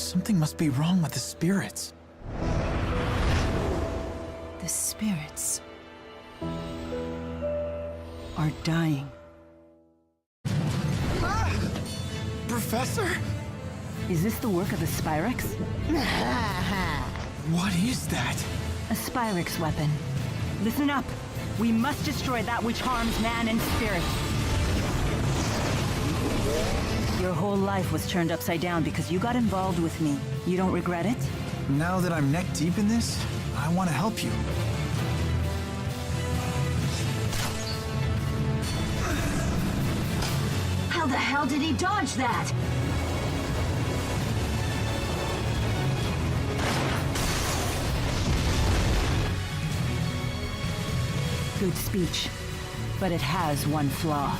Something must be wrong with the spirits. The spirits are dying. Ah! Professor? Is this the work of the Spyrex? What is that? A Spyrex weapon. Listen up. We must destroy that which harms man and spirit. Your whole life was turned upside down because you got involved with me. You don't regret it? Now that I'm neck deep in this, I want to help you. How the hell did he dodge that? Good speech, but it has one flaw.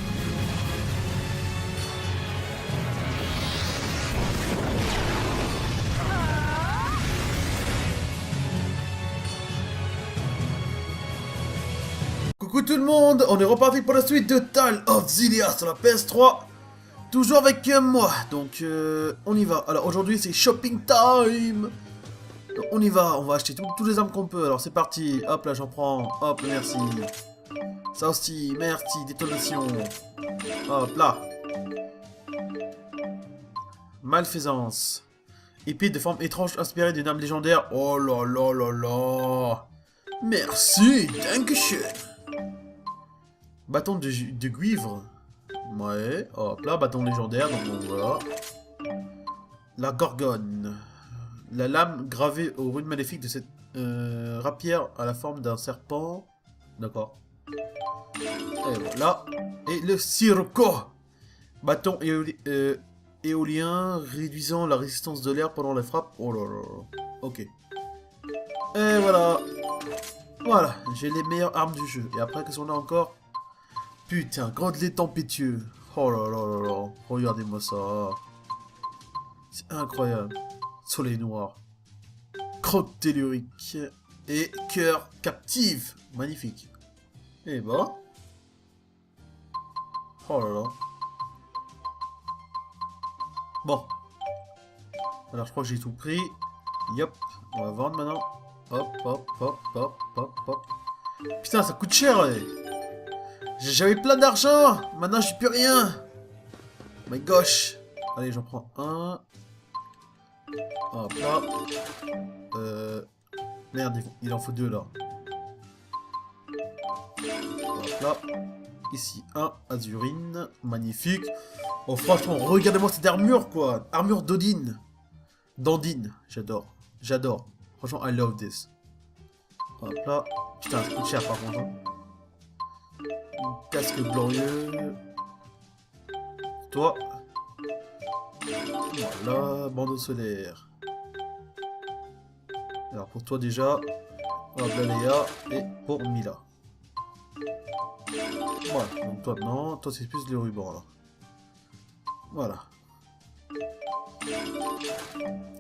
Coucou tout le monde, on est reparti pour la suite de Tale of Xillia sur la PS3. Toujours avec moi, donc on y va. Alors aujourd'hui c'est shopping time. Donc, on y va, on va acheter tous les armes qu'on peut. Alors c'est parti, hop là j'en prends, hop merci. Ça aussi, merci, détonation. Hop là. Malfaisance. Épée de forme étrange inspirée d'une arme légendaire. Oh là là là là. Merci, dankeschön. Bâton de cuivre. Ouais, hop là, bâton légendaire, donc bon, voilà. La gorgone. La lame gravée aux runes maléfiques de cette rapière à la forme d'un serpent. D'accord. Et voilà. Et le sirocco. Bâton éolien réduisant la résistance de l'air pendant la frappe. Oh là là. Ok. Et voilà. Voilà, j'ai les meilleures armes du jeu. Et après, qu'est-ce qu'on a encore? Putain, grandelet tempétueux. Oh là là là là. Regardez-moi ça. C'est incroyable. Soleil noir. Crotte tellurique. Et cœur captive. Magnifique. Et bah. Oh là là. Bon. Alors, je crois que j'ai tout pris. Yop. On va vendre maintenant. Hop, hop, hop, hop, hop, hop. Putain, ça coûte cher, ouais. J'avais plein d'argent. Maintenant, j'ai plus rien. My gosh. Allez, j'en prends un. Hop là. Merde, il en faut deux, là. Hop là. Ici, un. Azurine. Magnifique. Oh, franchement, regardez-moi cette armure, quoi. Armure d'Odin. Dandine. J'adore. J'adore. Franchement, I love this. Hop là. Putain, ça coûte cher par contre. Hein. Casque glorieux. Toi. Voilà. Bandeau solaire. Alors pour toi déjà. Hop là Léa. Et pour Milla. Voilà. Donc toi non. Toi c'est plus le ruban là. Voilà.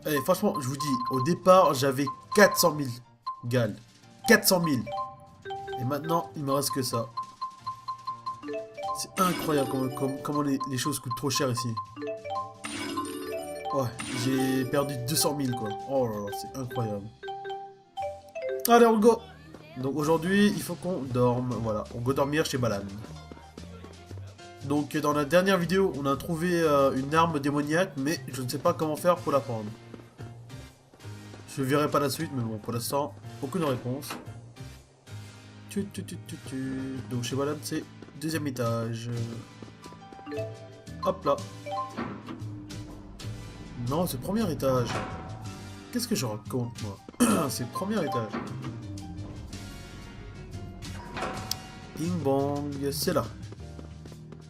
Allez, franchement, je vous dis, au départ, j'avais 400 000 gals. 400 000. Et maintenant, il me reste que ça. C'est incroyable comment les choses coûtent trop cher ici. Ouais, j'ai perdu 200 000, quoi. Oh là là, c'est incroyable. Allez, on go. Donc aujourd'hui, il faut qu'on dorme. Voilà, on go dormir chez Balan. Donc dans la dernière vidéo, on a trouvé une arme démoniaque, mais je ne sais pas comment faire pour la prendre. Je verrai pas la suite, mais bon, pour l'instant, aucune réponse. Donc chez Balan, c'est deuxième étage. Hop là. Non, c'est premier étage. Qu'est-ce que je raconte, moi? C'est le premier étage. Bing bong, c'est là.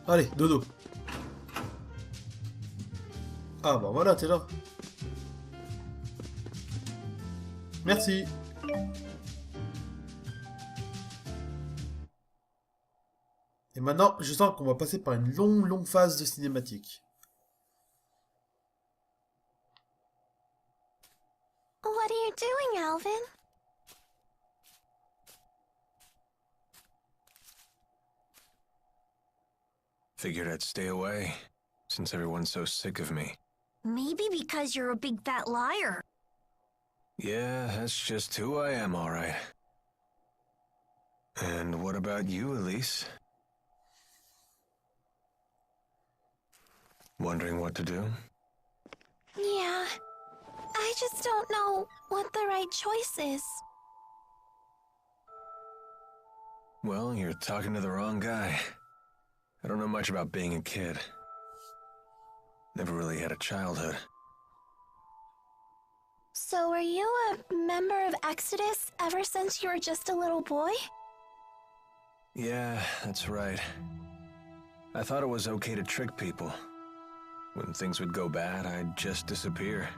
Allez, dodo. Ah bah voilà, t'es là. Merci. Et maintenant, je sens qu'on va passer par une longue phase de cinématique. What are you doing, Alvin? Figured I'd stay away, since everyone's so sick of me. Maybe because you're a big fat liar. Yeah, that's just who I am, all right. And what about you, Elise? Wondering what to do? Yeah. I just don't know what the right choice is. Well, you're talking to the wrong guy. I don't know much about being a kid. Never really had a childhood. So were you a member of Exodus ever since you were just a little boy? Yeah, that's right. I thought it was okay to trick people. When things would go bad, I'd just disappear.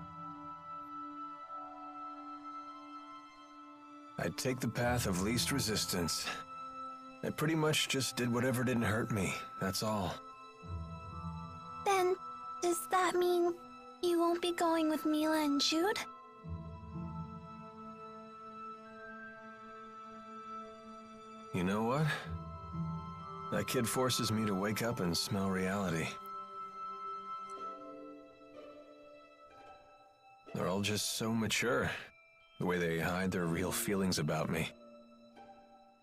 I'd take the path of least resistance. I pretty much just did whatever didn't hurt me, that's all. Then, does that mean you won't be going with Milla and Jude? You know what? That kid forces me to wake up and smell reality. They're all just so mature, the way they hide their real feelings about me.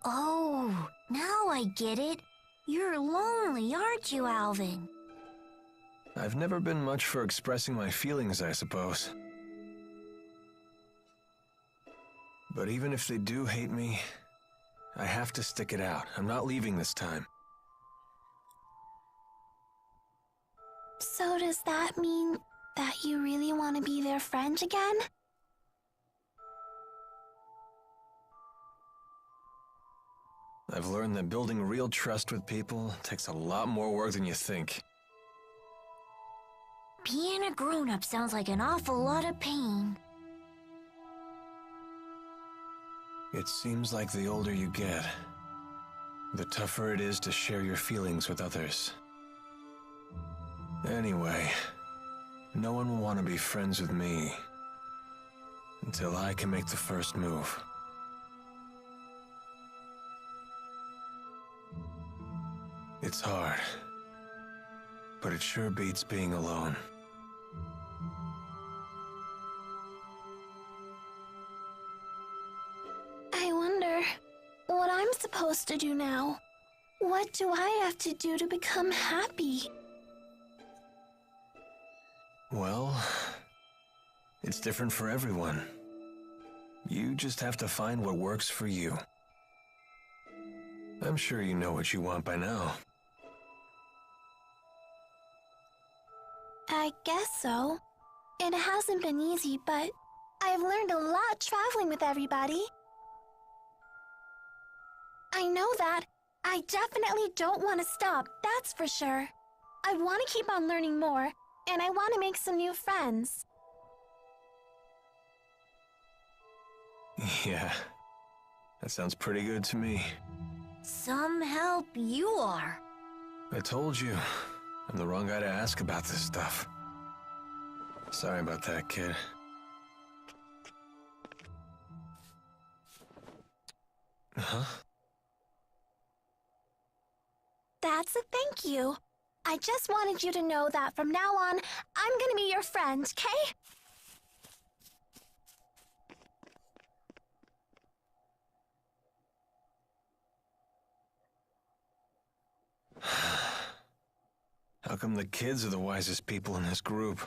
Oh, now I get it. You're lonely, aren't you, Alvin? I've never been much for expressing my feelings, I suppose. But even if they do hate me, I have to stick it out. I'm not leaving this time. So does that mean that you really want to be their friend again? I've learned that building real trust with people takes a lot more work than you think. Being a grown-up sounds like an awful lot of pain. It seems like the older you get, the tougher it is to share your feelings with others. Anyway, no one will want to be friends with me until I can make the first move. It's hard, but it sure beats being alone. I wonder what I'm supposed to do now. What do I have to do to become happy? Well, it's different for everyone. You just have to find what works for you. I'm sure you know what you want by now. I guess so. It hasn't been easy, but I've learned a lot traveling with everybody. I know that. I definitely don't want to stop, that's for sure. I want to keep on learning more, and I want to make some new friends. Yeah, that sounds pretty good to me. Some help you are. I told you, I'm the wrong guy to ask about this stuff. Sorry about that, kid. Huh? That's a thank you. I just wanted you to know that from now on, I'm gonna be your friend, okay? How come the kids are the wisest people in this group?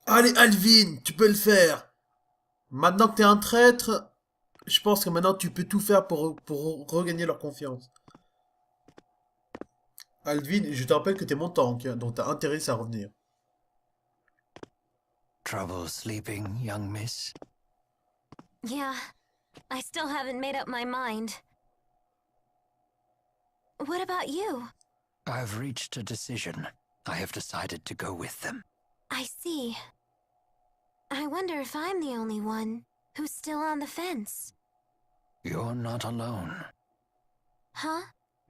Allez, Alvin, tu peux le faire. Maintenant que t'es un traître, je pense que maintenant tu peux tout faire pour regagner leur confiance. Alvin, je te rappelle que t'es mon tank, hein, donc t'as intérêt à revenir. Trouble sleeping, young miss? Yeah, I still haven't made up my mind. What about you? I've reached a decision. I have decided to go with them. I see. I wonder if I'm the only one who's still on the fence. You're not alone. Huh?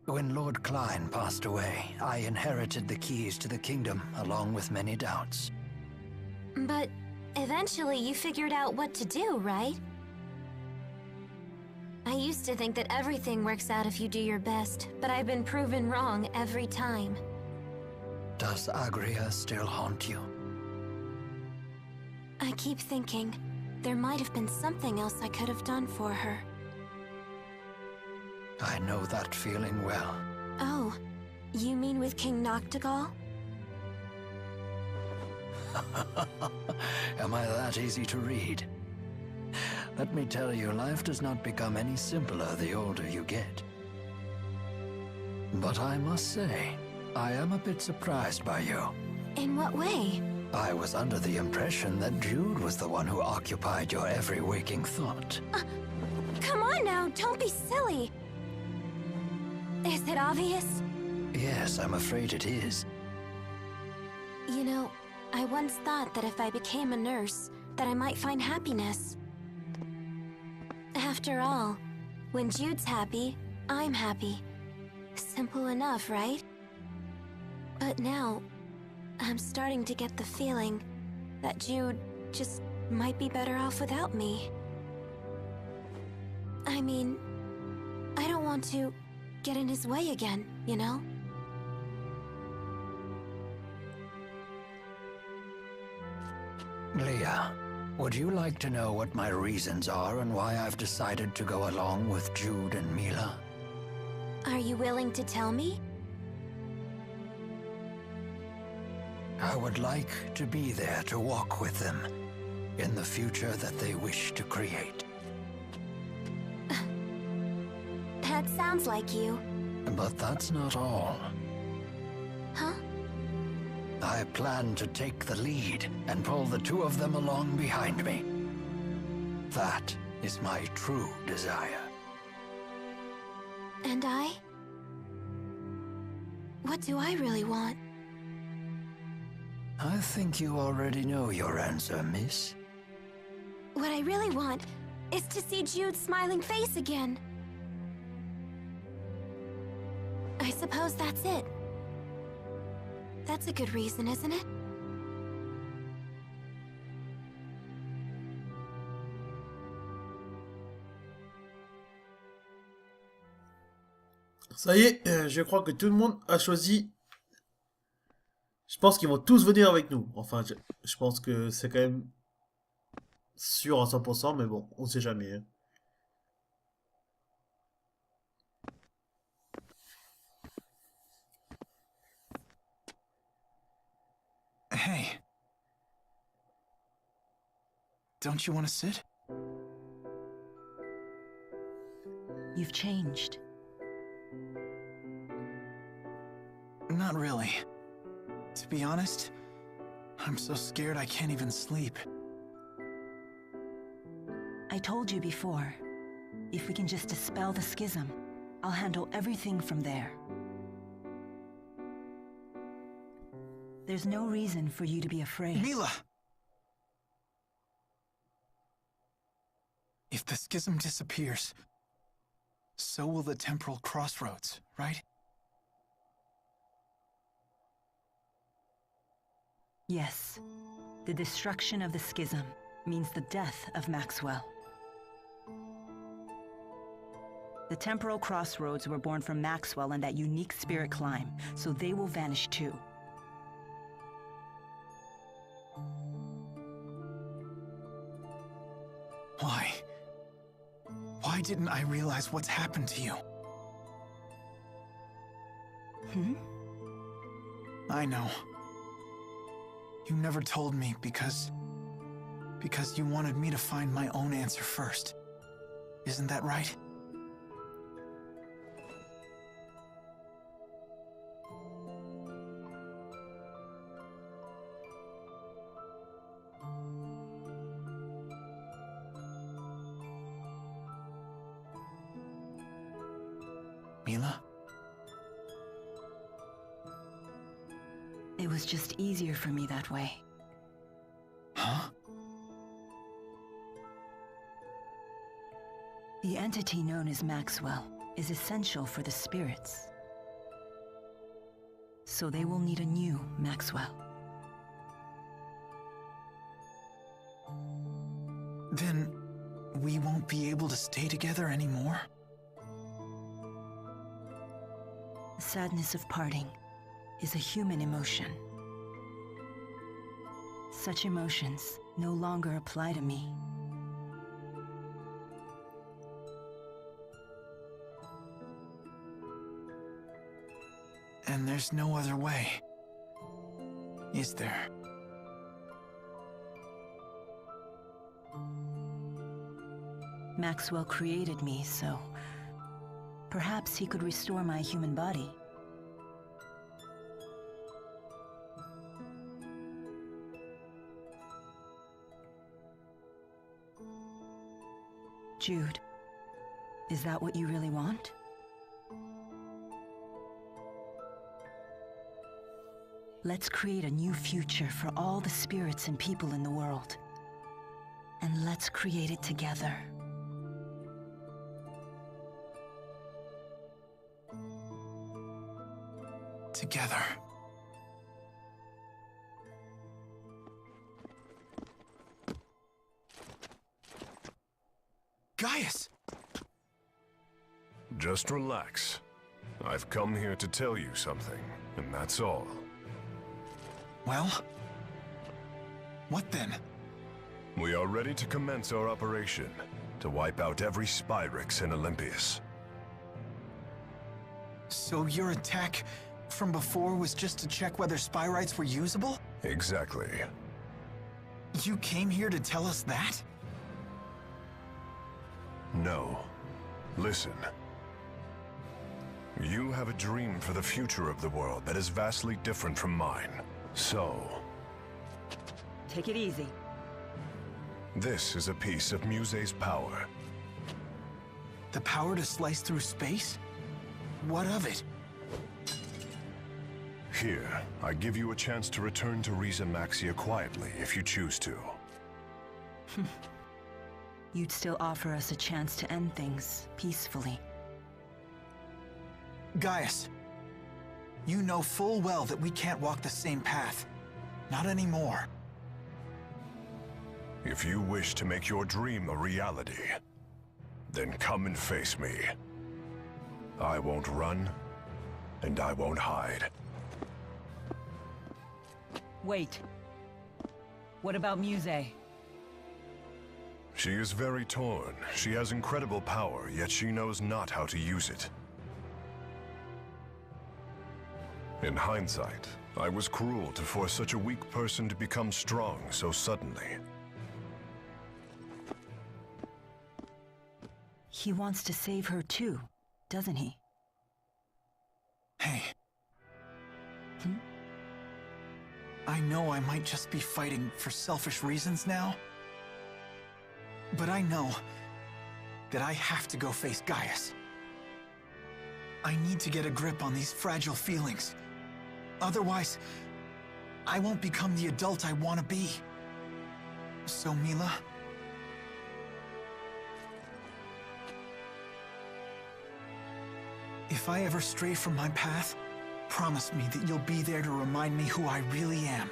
When Lord Klein passed away, I inherited the keys to the kingdom, along with many doubts. But eventually you figured out what to do, right? I used to think that everything works out if you do your best, but I've been proven wrong every time. Does Agria still haunt you? I keep thinking there might have been something else I could have done for her. I know that feeling well. Oh, you mean with King Noctigal? Am I that easy to read? Let me tell you, life does not become any simpler the older you get. But I must say, I am a bit surprised by you. In what way? I was under the impression that Jude was the one who occupied your every waking thought. Come on now, don't be silly. Is it obvious? Yes, I'm afraid it is. You know, I once thought that if I became a nurse, that I might find happiness. After all, when Jude's happy, I'm happy. Simple enough, right? But now, I'm starting to get the feeling that Jude just might be better off without me. I mean, I don't want to get in his way again, you know? Leah, would you like to know what my reasons are and why I've decided to go along with Jude and Milla? Are you willing to tell me? I would like to be there to walk with them in the future that they wish to create. That sounds like you. But that's not all. Huh? I plan to take the lead and pull the two of them along behind me. That is my true desire. And I? What do I really want? I think you already know your answer, miss. What I really want is to see Jude's smiling face again. I suppose that's it. That's a good reason, isn't it? Ça y est, je crois que tout le monde a choisi. Je pense qu'ils vont tous venir avec nous. Enfin, je pense que c'est quand même sûr à 100%, mais bon, on sait jamais. Hein. Hey. Don't you want to sit? You've changed. Not really. To be honest, I'm so scared I can't even sleep. I told you before, if we can just dispel the schism, I'll handle everything from there. There's no reason for you to be afraid. Milla! If the schism disappears, so will the temporal crossroads, right? Yes. The destruction of the schism means the death of Maxwell. The temporal crossroads were born from Maxwell and that unique spirit climb, so they will vanish too. Why? Why didn't I realize what's happened to you? I know. You never told me because you wanted me to find my own answer first. Isn't that right? Milla? It was just easier for me that way. Huh? The entity known as Maxwell is essential for the spirits. So they will need a new Maxwell. Then we won't be able to stay together anymore? The sadness of parting is a human emotion. Such emotions no longer apply to me. And there's no other way, is there? Maxwell created me, so perhaps he could restore my human body. Jude, is that what you really want? Let's create a new future for all the spirits and people in the world. And let's create it together. Together. Gaius! Just relax. I've come here to tell you something, and that's all. Well? What then? We are ready to commence our operation, to wipe out every Spyrix in Olympias. So your attack from before was just to check whether Spyrites were usable? Exactly. You came here to tell us that? No. Listen. You have a dream for the future of the world that is vastly different from mine. So... Take it easy. this is a piece of Muse's power. The power to slice through space? What of it? Here, I give you a chance to return to Rieze Maxia quietly if you choose to. You'd still offer us a chance to end things peacefully. Gaius, you know full well that we can't walk the same path. Not anymore. If you wish to make your dream a reality, then come and face me. I won't run, and I won't hide. Wait. What about Muse? She is very torn. She has incredible power, yet she knows not how to use it. In hindsight, I was cruel to force such a weak person to become strong so suddenly. He wants to save her too, doesn't he? Hey. I know I might just be fighting for selfish reasons now, but I know that I have to go face Gaius. I need to get a grip on these fragile feelings. Otherwise, I won't become the adult I want to be. So, Milla, if I ever stray from my path, promise me that you'll be there to remind me who I really am.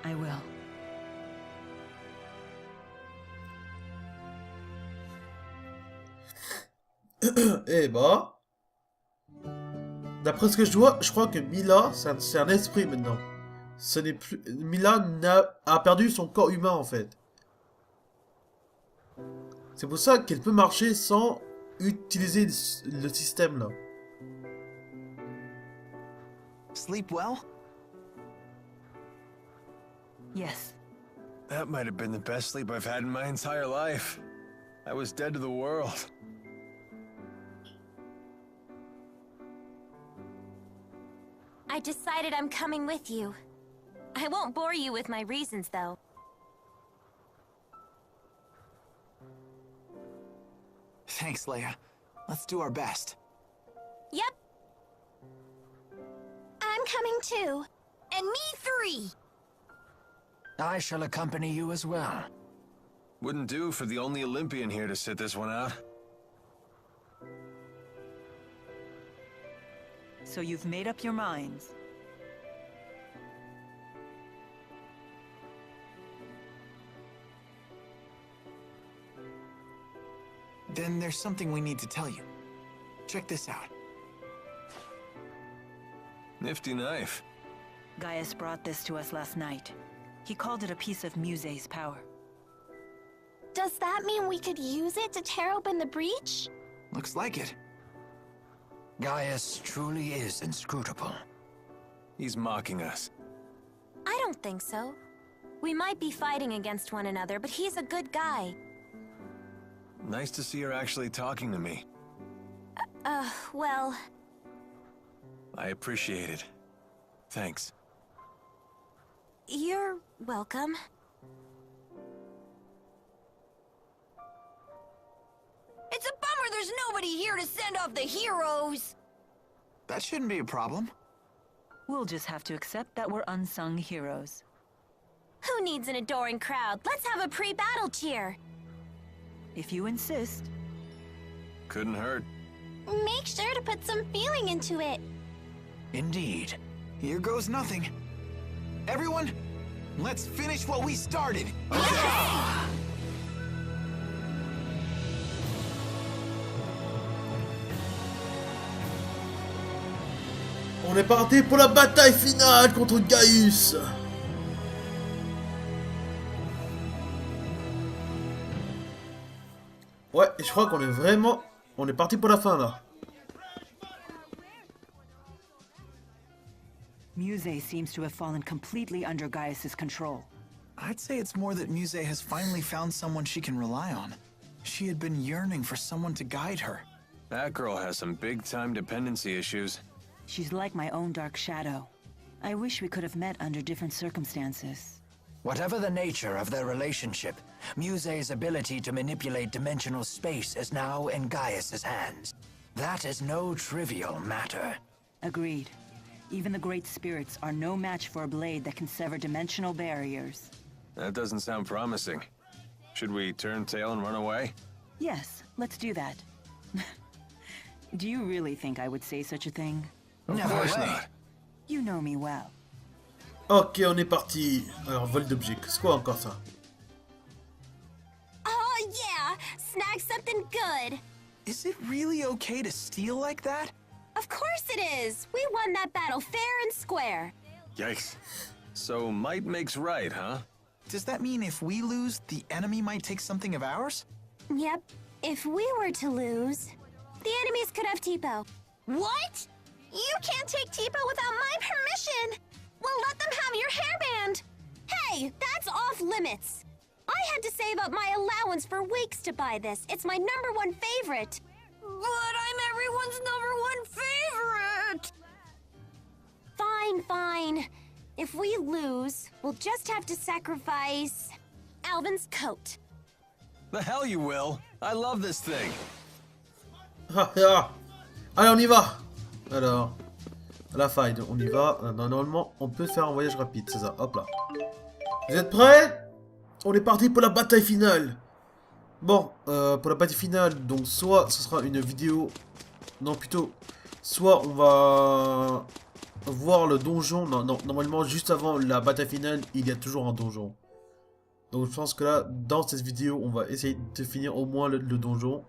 I will. Eh bah... D'après ce que je vois, je crois que Milla, c'est un esprit maintenant. Ce n'est plus... Milla a perdu son corps humain en fait. C'est pour ça qu'elle peut marcher sans utiliser le système là. Sleep well? Yes. That might have been the best sleep I've had in my entire life. I was dead to the world. I decided I'm coming with you. I won't bore you with my reasons, though. Thanks, Leia. Let's do our best. Yep. I'm coming too. And me 3. I shall accompany you as well. Wouldn't do for the only Olympian here to sit this one out. So you've made up your minds. Then there's something we need to tell you. Check this out. Nifty knife. Gaius brought this to us last night. He called it a piece of Muse's power. Does that mean we could use it to tear open the breach? Looks like it. Gaius truly is inscrutable. He's mocking us. I don't think so. We might be fighting against one another, but he's a good guy. Nice to see her actually talking to me. Well... I appreciate it. Thanks. You're welcome. It's a bummer there's nobody here to send off the heroes! That shouldn't be a problem. We'll just have to accept that we're unsung heroes. Who needs an adoring crowd? Let's have a pre-battle cheer. If you insist. Couldn't hurt. Make sure to put some feeling into it. Indeed. Here goes nothing. Everyone, let's finish what we started. On est parti pour la bataille finale contre Gaius. Ouais, et je crois qu'on est vraiment... On est parti pour la fin, là. Muse seems to have fallen completely under Gaius's control. I'd say it's more that Muse has finally found someone she can rely on. She had been yearning for someone to guide her. That girl has some big-time dependency issues. She's like my own dark shadow. I wish we could have met under different circumstances. Whatever the nature of their relationship, Muse's ability to manipulate dimensional space is now in Gaius's hands. That is no trivial matter. Agreed. Even the great spirits are no match for a blade that can sever dimensional barriers. That doesn't sound promising. Should we turn tail and run away? Yes, let's do that. Do you really think I would say such a thing? Of course not. You know me well. Ok, on est parti. Alors, vol d'objet. C'est quoi encore ça? Oh yeah, snag something good. Is it really okay to steal like that? Of course it is. We won that battle fair and square. Yikes. So might makes right, huh? Does that mean if we lose, the enemy might take something of ours? Yep. If we were to lose, the enemies could have Tipo. What? You can't take Tipo without my permission. Well, let them have your hairband. Hey, that's off limits. I had to save up my allowance for weeks to buy this. It's my #1 favorite. But I'm everyone's #1 favorite! Fine, fine. If we lose, we'll just have to sacrifice Alvin's coat. The hell you will. I love this thing. Ah, ah. Allez, on y va. Alors, à la faille, on y va. Normalement, on peut faire un voyage rapide, c'est ça. Hop là. Vous êtes prêts? On est parti pour la bataille finale. Bon, pour la bataille finale, donc soit ce sera une vidéo... Non, plutôt, soit on va voir le donjon. Non, normalement, juste avant la bataille finale, il y a toujours un donjon. Donc je pense que là, dans cette vidéo, on va essayer de finir au moins le donjon.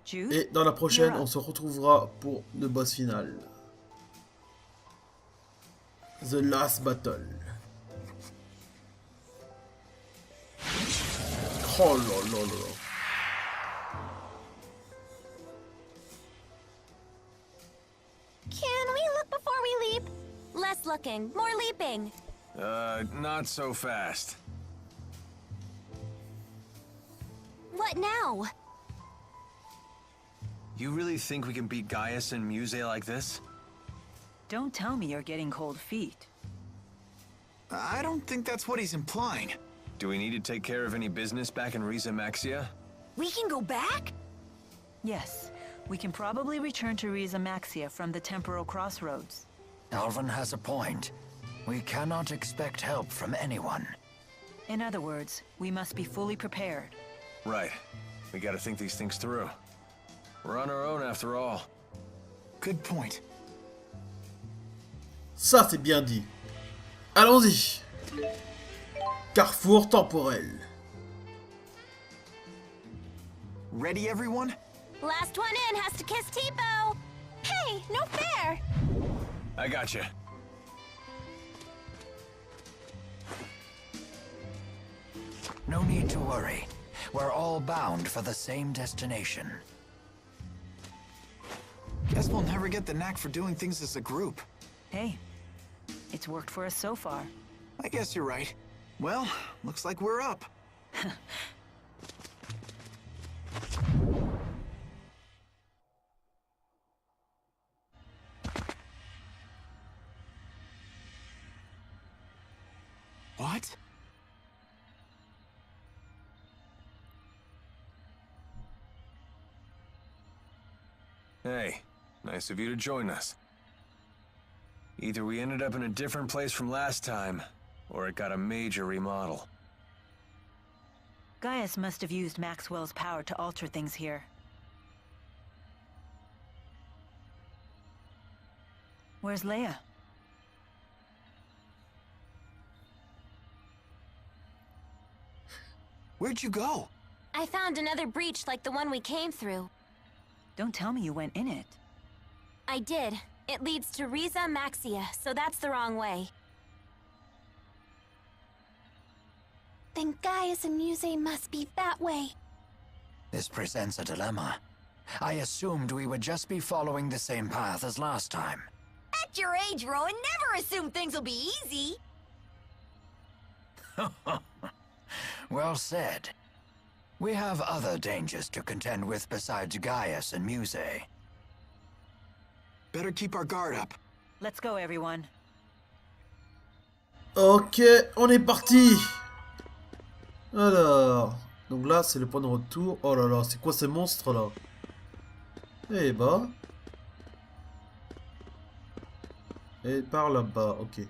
Jude, Et dans la prochaine, on se retrouvera pour le boss final. The Last Battle. Oh là là là là. Can we look before we leap? Less looking, more leaping. Not so fast. What now? You really think we can beat Gaius and Muse like this? don't tell me you're getting cold feet. I don't think that's what he's implying. Do we need to take care of any business back in Rieze Maxia? We can go back? Yes, we can probably return to Rieze Maxia from the temporal crossroads. Alvin has a point. We cannot expect help from anyone. In other words, we must be fully prepared. Right. We gotta think these things through. We're on our own after all. Good point. Ça, c'est bien dit. Allons-y. Carrefour temporel. Ready, everyone? Last one in has to kiss Tipo. Hey, way! No fair! I gotcha. No need to worry. We're all bound for the same destination. Guess we'll never get the knack for doing things as a group. Hey, it's worked for us so far. I guess you're right. Well, looks like we're up. What? Hey, nice of you to join us. Either we ended up in a different place from last time, or it got a major remodel. Gaius must have used Maxwell's power to alter things here. Where's Leia? Where'd you go? I found another breach like the one we came through. Don't tell me you went in it. I did. It leads to Rieze Maxia, so that's the wrong way. Then Gaius and Muse must be that way. This presents a dilemma. I assumed we would just be following the same path as last time. At your age, Rowan, never assume things will be easy. Well said. We have other dangers to contend with besides Gaius and Muse. Better keep our guard up. Let's go, everyone. Ok, on est parti. Alors, donc là c'est le point de retour. Oh là là, c'est quoi ces monstres là? Eh bah. Et par là-bas, ok.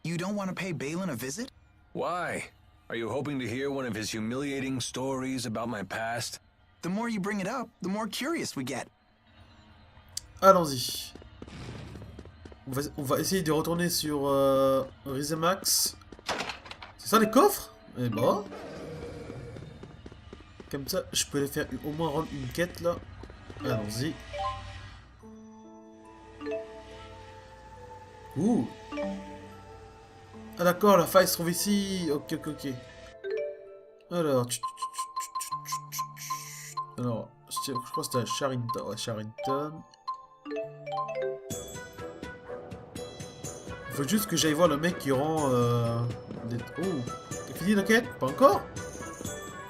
You don't want to pay Balin a visit? Why? Are you hoping to hear one of his humiliating stories about my past? The more you bring it up, the more curious we get. Allons-y. On va essayer de retourner sur Rieze Max. C'est ça les coffres? Eh bah. Comme ça, je peux les faire au moins rendre une quête là. Allons-y. Ouh. Ah d'accord, la faille se trouve ici. Ok, ok, ok. Alors. Alors, je crois que c'était à Charington. Ouais, Charington. Il faut juste que j'aille voir le mec qui rend des... Oh, t'as fini la quête? Pas encore?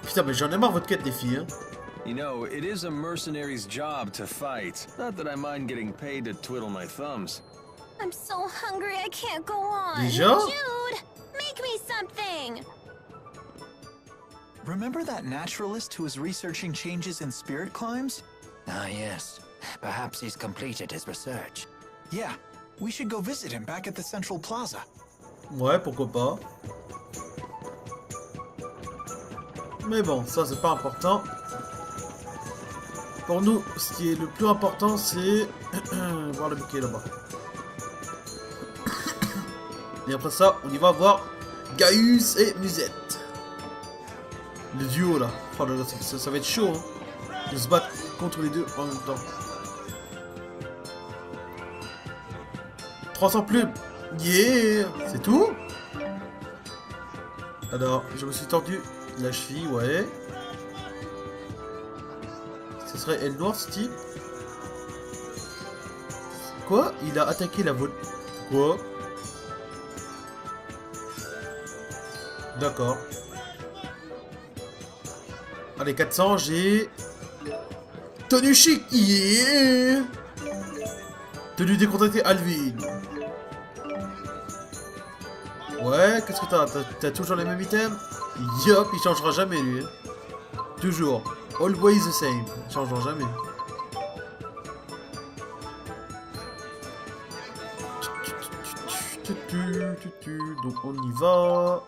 Putain, mais j'en ai marre votre quête, les filles, hein. You know, it is a mercenary's job to fight. Not that I mind getting paid to twiddle my thumbs. I'm so hungry I can't go on. Déjà? Jude, make me something. Remember that naturalist who was researching changes in spirit climbs? Ah yes. Perhaps he's completed his research. Yeah, we should go visit him back at the Central Plaza. Ouais, pourquoi pas. Mais bon, ça c'est pas important. Pour nous, ce qui est le plus important, c'est voir le bouquet là-bas. Et après ça, on y va voir Gaius et Musette. Le duo là. Oh là là, ça va être chaud hein, de se battre contre les deux en même temps. 300 plumes. Yeah. C'est tout? Alors, je me suis tordu la cheville, ouais. Ce serait elle noire ce type? Quoi? Il a attaqué la vol... Quoi? D'accord. Allez, 400, j'ai... Tenue chic, yeah. Tenue décontractée, Alvin. Ouais, qu'est-ce que t'as? T'as toujours les mêmes items? Yup, il changera jamais lui. Hein. Toujours. Always the same. Il changera jamais. Donc on y va.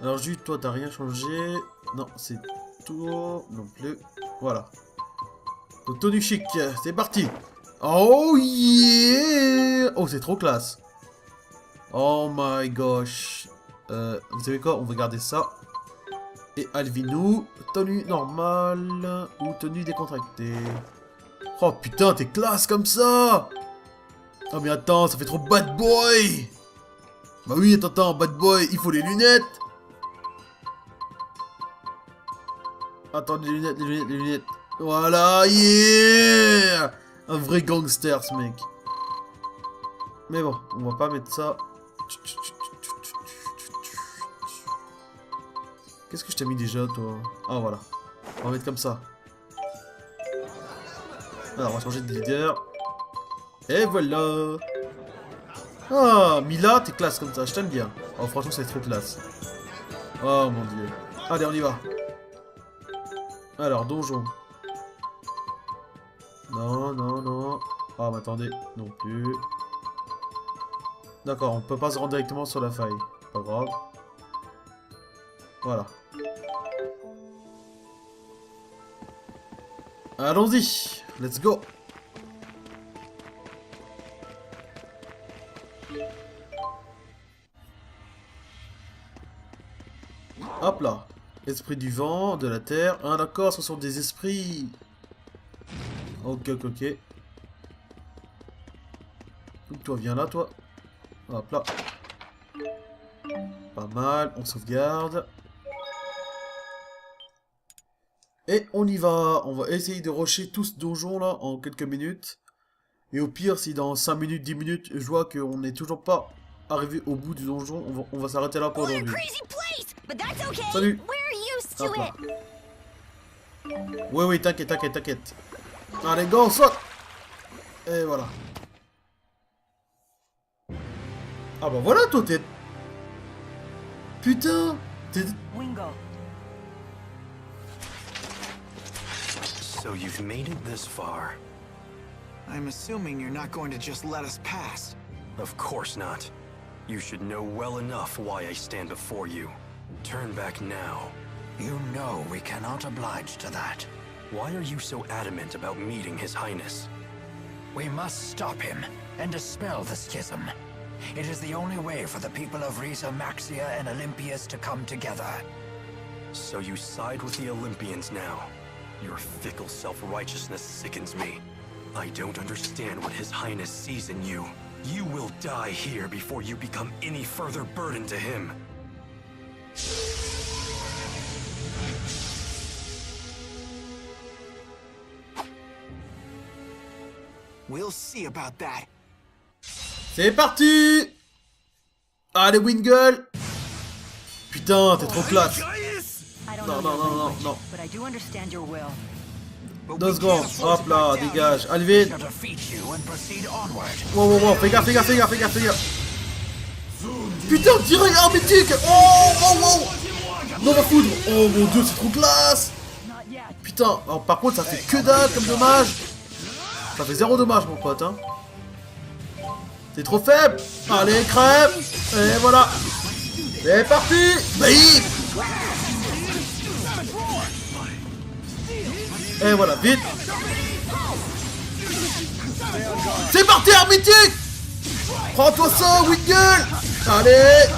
Alors Jude, toi t'as rien changé. Non, c'est tout non plus. Voilà. Donc tenue chic, c'est parti. Oh yeah. Oh c'est trop classe. Oh my gosh. Vous savez quoi? On va garder ça. Et Alvinou, tenue normale ou tenue décontractée. Oh putain, t'es classe comme ça. Oh mais attends, ça fait trop bad boy. Bah oui, attends, bad boy, il faut les lunettes. Attends, les lunettes. Voilà, yeah. Un vrai gangster, ce mec. Mais bon, on va pas mettre ça. Qu'est-ce que je t'ai mis déjà, toi? Ah, voilà. On va mettre comme ça. Alors, on va changer de leader. Et voilà. Ah, Milla, t'es classe comme ça, je t'aime bien. Oh, franchement, c'est trop classe. Oh, mon dieu. Allez, on y va. Alors, donjon. Non, non, non. Ah, mais attendez, non plus. D'accord, on peut pas se rendre directement sur la faille. Pas grave. Voilà. Allons-y. Let's go. Hop là. Esprit du vent, de la terre. Ah d'accord, ce sont des esprits. Ok, ok, ok. Toi, viens là, toi. Hop là. Pas mal, on sauvegarde. Et on y va. On va essayer de rusher tout ce donjon là en quelques minutes. Et au pire, si dans 5 minutes, 10 minutes, je vois qu'on n'est toujours pas arrivé au bout du donjon, on va s'arrêter là pour aujourd'hui. Salut. Hop là. Oui, oui, t'inquiète, t'inquiète, t'inquiète. Allez, go, on saute. Et voilà. Ah bah voilà, toi, t'es... Putain, t'es... Wingo. So you've made it this far. I'm assuming you're not going to just let us pass. Of course not. You should know well enough why I stand before you. Turn back now. You know we cannot oblige to that. Why are you so adamant about meeting His Highness? We must stop him and dispel the schism. It is the only way for the people of Rieze Maxia and Olympias to come together. So you side with the Olympians now. Your fickle self-righteousness sickens me. I don't understand what His Highness sees in you. You will die here before you become any further burden to him. We'll see about that. C'est parti. Allez, Wingle. Putain, t'es trop classe. Non, non, non, non, non. 2 secondes. Hop là, dégage. Allez, vite. Wow, wow, wow. Fais gaffe, fais gaffe, fais gaffe, fais gaffe, fais gaffe. Putain, direct hermétique. Oh, oh, oh. Non, va foudre. Oh mon dieu, c'est trop classe. Putain, alors, par contre, ça fait que dalle comme dommage. Ça fait 0 dommage, mon pote, hein. T'es trop faible. Allez, crève. Et voilà. C'est parti. Bim. Et voilà, vite. C'est parti, hermétique. Prends-toi ça, Wingle. Allez.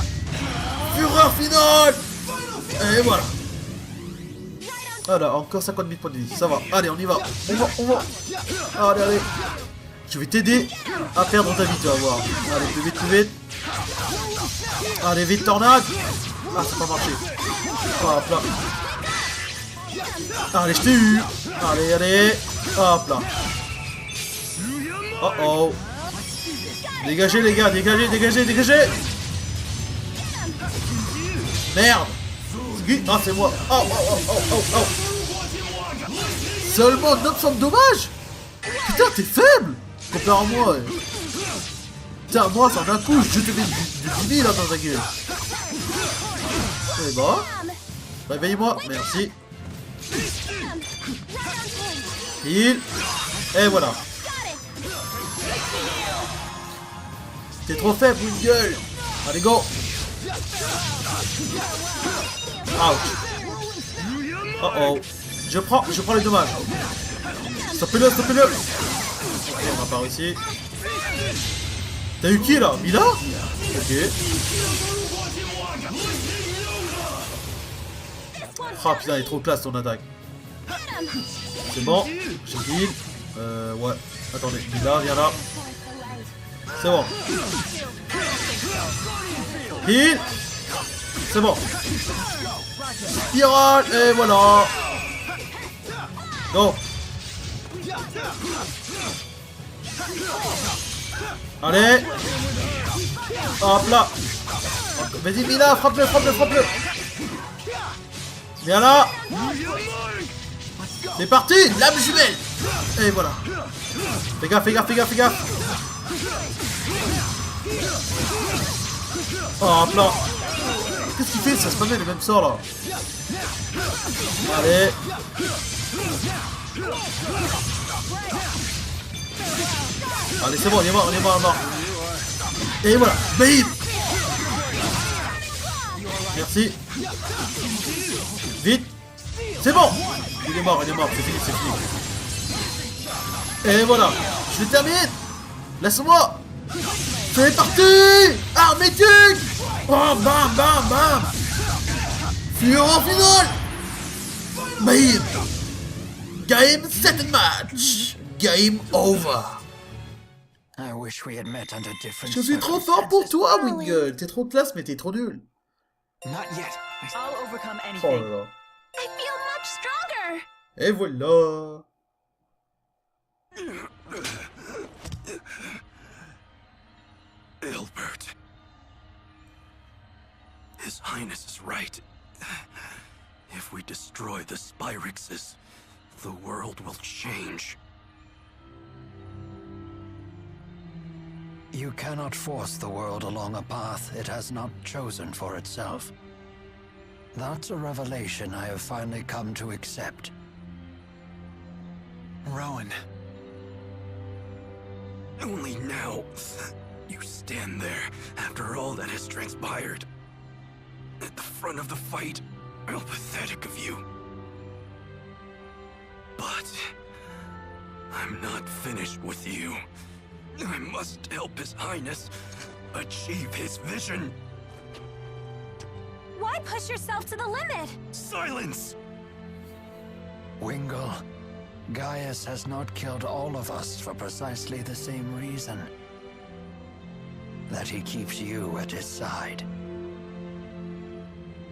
Fureur finale. Et voilà. Voilà, encore 50 000 points de vie, ça va. Allez, on y va. On va. Allez, allez. Je vais t'aider à perdre ta vie, tu vas voir. Allez, plus vite, plus vite. Allez, vite, tornade. Ah, ça n'a pas marché. Hop là. Allez, je t'ai eu. Allez, allez. Hop là. Oh oh. Dégagez, les gars, dégagez, dégagez, dégagez. Merde. Ah, c'est moi. Oh, oh, oh, oh, oh, oh. Seulement 900 de dommages. Putain, t'es faible comparé à moi. Putain, moi, ça d'un coup, je te mets du 10 000 là dans ta gueule. C'est bon. Réveille-moi, merci. Heal. Et voilà. T'es trop faible, une gueule. Allez, go. Ouch. Oh oh. Je prends les dommages. Stoppez-le, stoppez-le. Ok, on va pas réussir. T'as eu qui là? Milla? Ok. Ah putain, il est trop classe ton attaque. C'est bon, j'ai heal. Ouais. Attendez, Milla, viens là. C'est bon. Qu'il. C'est bon. Spirale, et voilà. Go. Allez. Hop là. Vas-y Milla, frappe-le, frappe-le, frappe-le. Viens là. C'est parti, lame jumelle. Et voilà. Fais gaffe, fais gaffe, fais gaffe, fais gaffe. Hop là. Qu'est-ce qu'il fait? Ça se passe le même sort là. Allez. Allez, c'est bon, on est mort, on est mort, on est mort. Et voilà, bim. Merci. Vite. C'est bon. Il est mort, c'est fini, c'est fini. Et voilà, je termine. Laisse-moi. C'est parti. Armétique. Oh, bam, bam, bam. Fureur finale. Bam. Game, set and match. Game over. I wish we had met under different Je suis trop fort pour toi, Wingle. T'es trop classe, mais t'es trop nul. Not yet. I'll overcome Oh anything. là là. I feel much stronger. Et voilà. Ilbert. His Highness is right. If we destroy the Spyrixes, the world will change. You cannot force the world along a path it has not chosen for itself. That's a revelation I have finally come to accept. Rowan. Only now, you stand there after all that has transpired. At the front of the fight, how pathetic of you. But I'm not finished with you. I must help His Highness achieve his vision. Why push yourself to the limit? Silence! Wingle, Gaius has not killed all of us for precisely the same reason. That he keeps you at his side.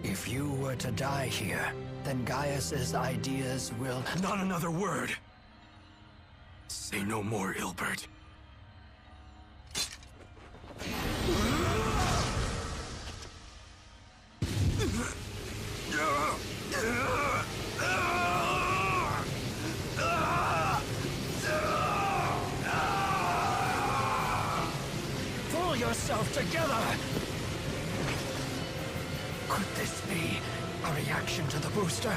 If you were to die here, then Gaius's ideas will... Not another word! Say no more, Ilbert. Pull yourself together! Could this be a reaction to the booster?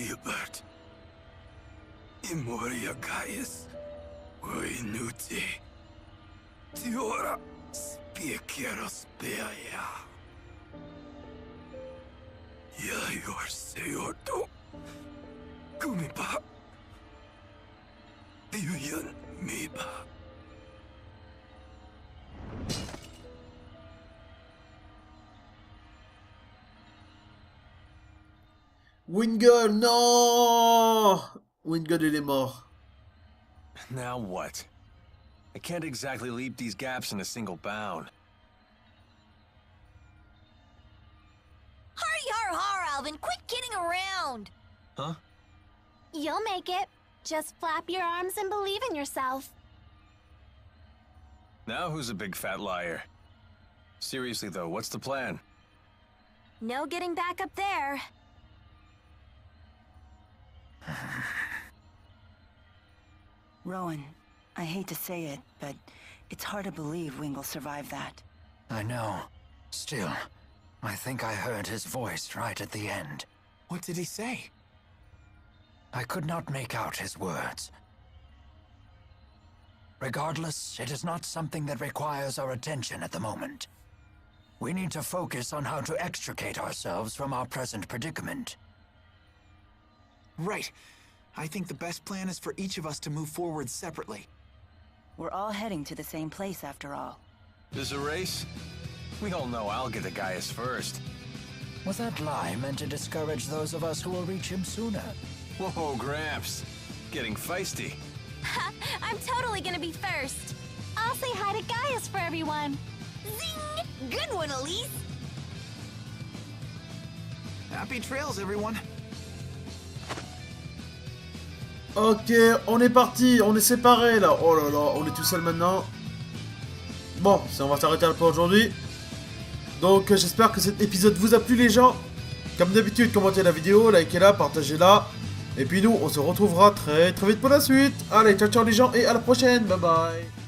Ilbert. Imoria Gaius. Oinuti. Tiora spiekeros beaya. Yayor seordo. Kumiba. Yuyan miba. Wingle, non! Wingle, il est mort. Now what? I can't exactly leap these gaps in a single bound. Har, Alvin, quit kidding around. Huh? You'll make it. Just flap your arms and believe in yourself. Now who's a big fat liar? Seriously though, what's the plan? No getting back up there. Rowan, I hate to say it, but it's hard to believe Wingle survived that. I know. Still, I think I heard his voice right at the end. What did he say? I could not make out his words. Regardless, it is not something that requires our attention at the moment. We need to focus on how to extricate ourselves from our present predicament. Right. I think the best plan is for each of us to move forward separately. We're all heading to the same place after all. This a race? We all know I'll get to Gaius first. Was that lie meant to discourage those of us who will reach him sooner? Whoa, Gramps. Getting feisty. I'm totally gonna be first. I'll say hi to Gaius for everyone. Zing! Good one, Elise. Happy trails, everyone. Ok, on est parti, on est séparés là. Oh là là, on est tout seul maintenant. Bon, on va s'arrêter là pour aujourd'hui. Donc j'espère que cet épisode vous a plu les gens. Comme d'habitude, commentez la vidéo, likez-la, partagez-la. Et puis nous, on se retrouvera très vite pour la suite. Allez, ciao ciao les gens et à la prochaine, bye bye.